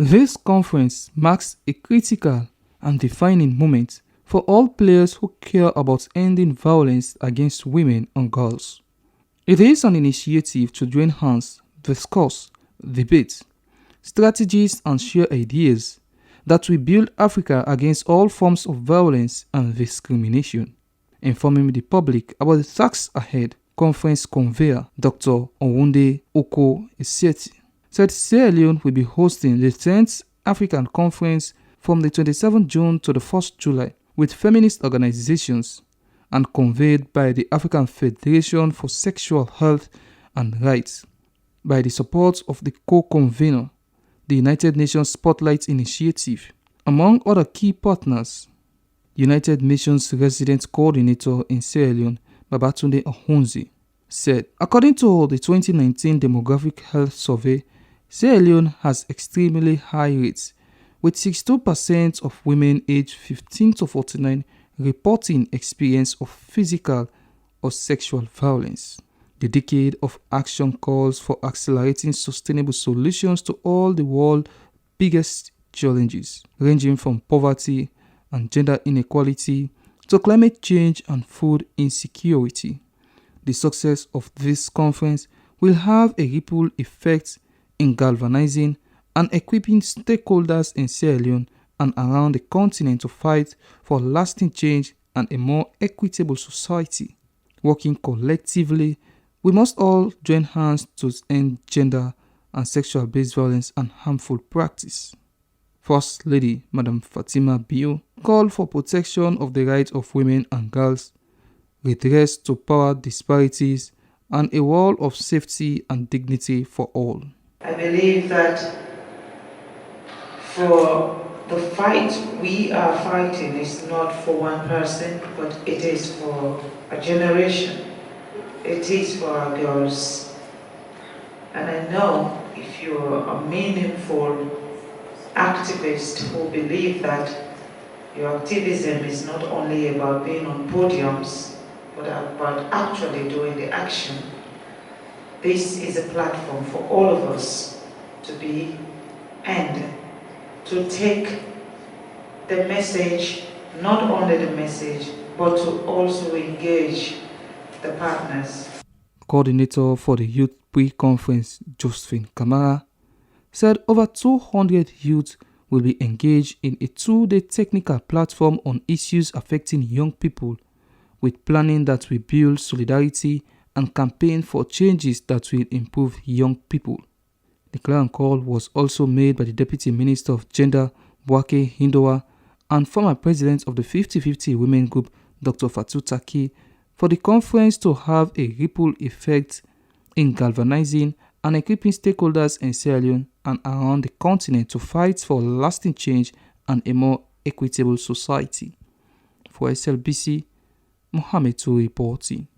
This conference marks a critical and defining moment for all players who care about ending violence against women and girls. It is an initiative to join hands, discuss, debate, strategies and share ideas that will build Africa against all forms of violence and discrimination. Informing the public about the tasks ahead, conference convener Dr. Owunde Oko Esieti said Sierra Leone will be hosting the 10th African Conference from the 27th June to the 1st July with feminist organizations and convened by the African Federation for Sexual Health and Rights. By the support of the co-convener, the United Nations Spotlight Initiative, among other key partners. United Nations Resident Coordinator in Sierra Leone, Babatunde Ahunzi, said, according to the 2019 Demographic Health Survey, Sierra Leone has extremely high rates, with 62% of women aged 15 to 49 reporting experience of physical or sexual violence. The decade of action calls for accelerating sustainable solutions to all the world's biggest challenges, ranging from poverty and gender inequality to climate change and food insecurity. The success of this conference will have a ripple effect in galvanizing and equipping stakeholders in Sierra Leone and around the continent to fight for lasting change and a more equitable society. Working collectively, we must all join hands to end gender and sexual-based violence and harmful practice. First Lady Madam Fatima Bio called for protection of the rights of women and girls, redress to power disparities, and a world of safety and dignity for all. I believe that for the fight we are fighting is not for one person, but it is for a generation. It is for our girls. And I know if you're a meaningful activist who believe that your activism is not only about being on podiums, but about actually doing the action, this is a platform for all of us to be and to take the message, not only the message, but to also engage the partners. Coordinator for the Youth Pre-Conference, Josephine Kamara, said over 200 youth will be engaged in a 2-day technical platform on issues affecting young people, with planning that will build solidarity and campaign for changes that will improve young people. The clarion call was also made by the Deputy Minister of Gender, Bwake Hindowa, and former president of the 50-50 Women Group, Dr. Fatou Taki, for the conference to have a ripple effect in galvanizing and equipping stakeholders in Sierra Leone and around the continent to fight for lasting change and a more equitable society. For SLBC, Mohamed Toure reporting.